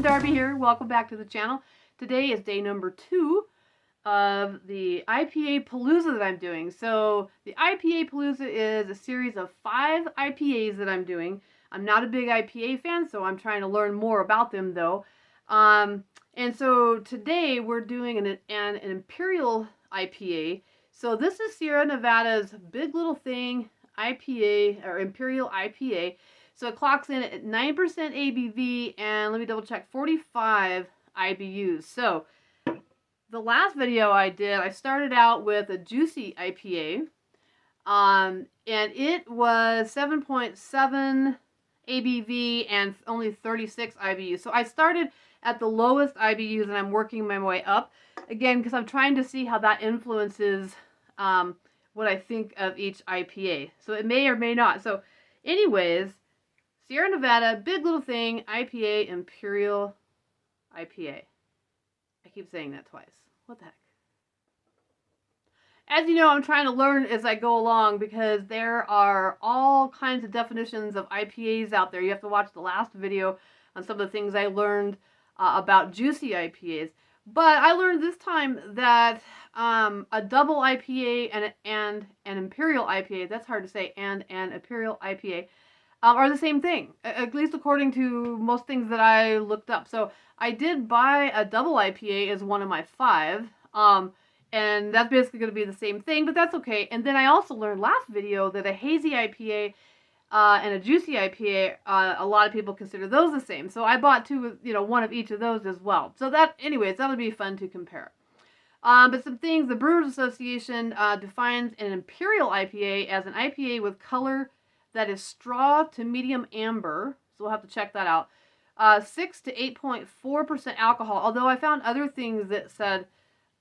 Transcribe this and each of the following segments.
Darby here. Welcome back to the channel. Today is day number 2 of the IPAlooza that I'm doing. So the IPAlooza is a series of 5 IPAs that I'm doing. I'm not a big IPA fan, so I'm trying to learn more about them though. And so today we're doing an imperial IPA. So this is Sierra Nevada's Big Little Thing IPA, or imperial IPA. So it clocks in at 9% ABV and, let me double check, 45 IBUs. So the last video I did, I started out with a juicy IPA, and it was 7.7 ABV and only 36 IBUs. So I started at the lowest IBUs and I'm working my way up, again, because I'm trying to see how that influences what I think of each IPA. So it may or may not. So anyways, Sierra Nevada, Big Little Thing, IPA, Imperial IPA. I keep saying that twice. What the heck? As you know, I'm trying to learn as I go along because there are all kinds of definitions of IPAs out there. You have to watch the last video on some of the things I learned about juicy IPAs. But I learned this time that a double IPA and an Imperial IPA, that's hard to say, and an Imperial IPA, are the same thing, at least according to most things that I looked up. So I did buy a double IPA as one of my 5, and that's basically going to be the same thing, but that's okay. And then I also learned last video that a hazy IPA and a juicy IPA, a lot of people consider those the same. So I bought one of each of those as well. So that, anyways, that'll be fun to compare. But some things, the Brewers Association defines an Imperial IPA as an IPA with color that is straw to medium amber, so we'll have to check that out. 6 to 8.4% alcohol, although I found other things that said,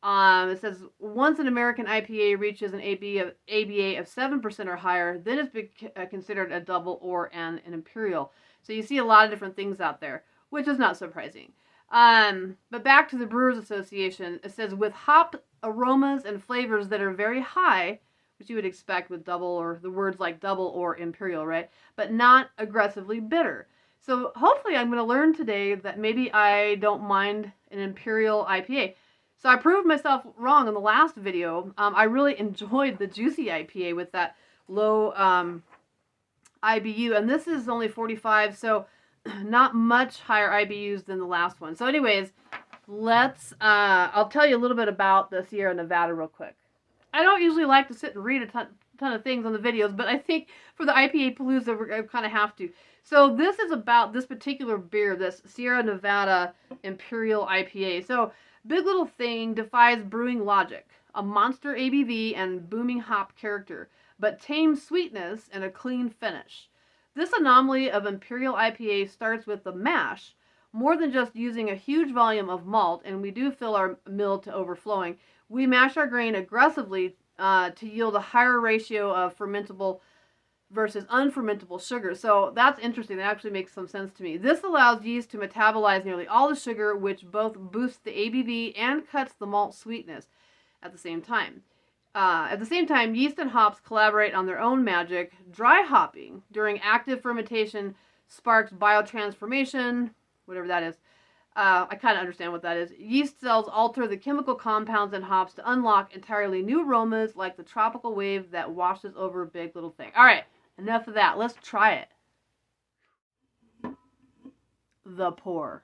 it says once an American IPA reaches an ABA of 7% or higher, then it's considered a double or an Imperial. So you see a lot of different things out there, which is not surprising. But back to the Brewers Association, it says with hop aromas and flavors that are very high, which you would expect with double, or the words like double or imperial, right? But not aggressively bitter. So hopefully I'm going to learn today that maybe I don't mind an imperial IPA. So I proved myself wrong in the last video. I really enjoyed the juicy IPA with that low IBU, and this is only 45, so not much higher IBUs than the last one. So anyways, I'll tell you a little bit about the Sierra Nevada real quick. I don't usually like to sit and read a ton of things on the videos, but I think for the IPAlooza, we kind of have to. So this is about this particular beer, this Sierra Nevada Imperial IPA. So Big Little Thing defies brewing logic, a monster ABV and booming hop character, but tame sweetness and a clean finish. This anomaly of Imperial IPA starts with the mash, more than just using a huge volume of malt, and we do fill our mill to overflowing. We mash our grain aggressively to yield a higher ratio of fermentable versus unfermentable sugar. So that's interesting. That actually makes some sense to me. This allows yeast to metabolize nearly all the sugar, which both boosts the ABV and cuts the malt sweetness at the same time. Yeast and hops collaborate on their own magic. Dry hopping during active fermentation sparks biotransformation, whatever that is. I kind of understand what that is. Yeast cells alter the chemical compounds in hops to unlock entirely new aromas like the tropical wave that washes over Big Little Thing. All right, enough of that. Let's try it. The pour.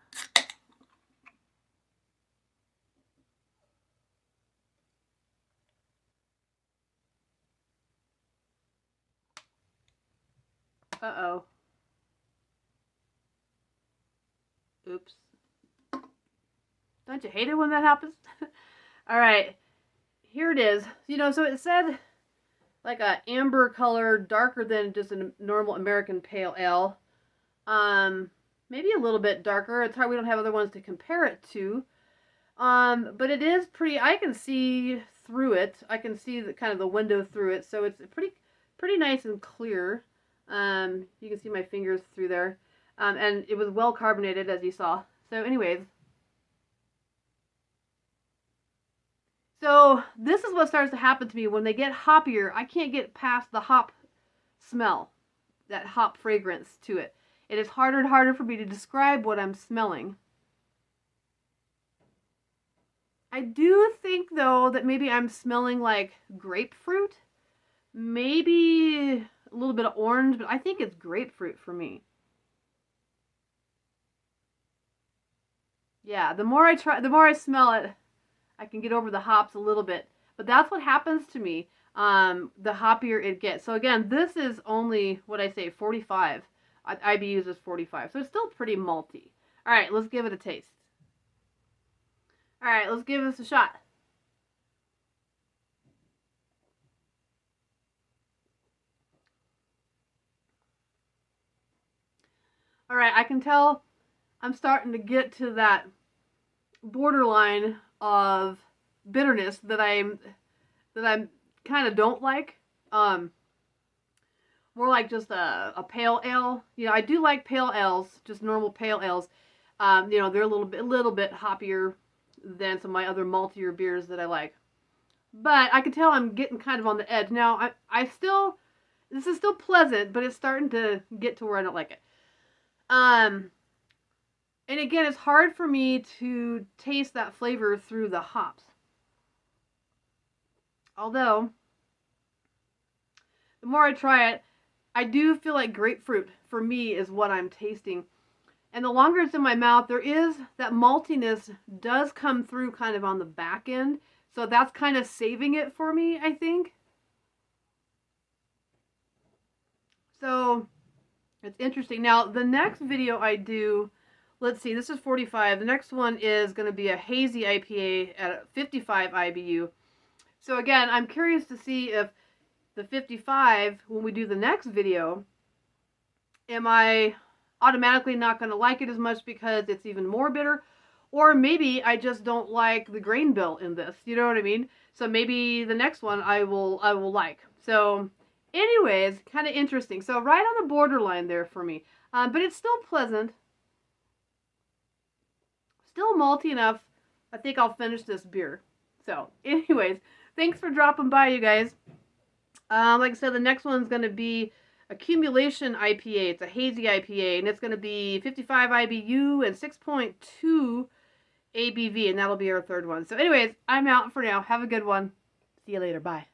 Uh-oh. Oops. Don't you hate it when that happens? All right, here it is. So it said like a amber color, darker than just a normal American pale ale. Maybe a little bit darker. It's hard, we don't have other ones to compare it to. But it is pretty, I can see through it. I can see the kind of the window through it. So it's pretty nice and clear. You can see my fingers through there. And it was well carbonated, as you saw. So anyways, so this is what starts to happen to me when they get hoppier. I can't get past the hop smell, that hop fragrance to it. It is harder and harder for me to describe what I'm smelling. I do think, though, that maybe I'm smelling like grapefruit. Maybe a little bit of orange, but I think it's grapefruit for me. Yeah, the more I smell it, I can get over the hops a little bit. But that's what happens to me, the hoppier it gets. So again, this is only, what I say, 45. IBUs is 45. So it's still pretty malty. All right, let's give it a taste. All right, let's give this a shot. All right, I can tell I'm starting to get to that borderline of bitterness that I'm kind of don't like. More like just a pale ale. You know, I do like pale ales, just normal pale ales. You know, they're a little bit hoppier than some of my other maltier beers that I like. But I can tell I'm getting kind of on the edge. Now, this is still pleasant, but it's starting to get to where I don't like it. And again, it's hard for me to taste that flavor through the hops. Although, the more I try it, I do feel like grapefruit for me is what I'm tasting. And the longer it's in my mouth, there is that maltiness does come through kind of on the back end. So that's kind of saving it for me, I think. So it's interesting. Now, the next video I do, let's see, this is 45. The next one is going to be a hazy IPA at 55 IBU. So again, I'm curious to see if the 55, when we do the next video, am I automatically not going to like it as much because it's even more bitter? Or maybe I just don't like the grain bill in this. You know what I mean? So maybe the next one I will like. So anyways, kind of interesting. So right on the borderline there for me. But it's still pleasant. Still malty enough. I think I'll finish this beer. So anyways, thanks for dropping by, you guys. Like I said, the next one's going to be Accumulation IPA. It's a hazy IPA, and it's going to be 55 IBU and 6.2 ABV, and that'll be our third one. So anyways, I'm out for now. Have a good one. See you later. Bye.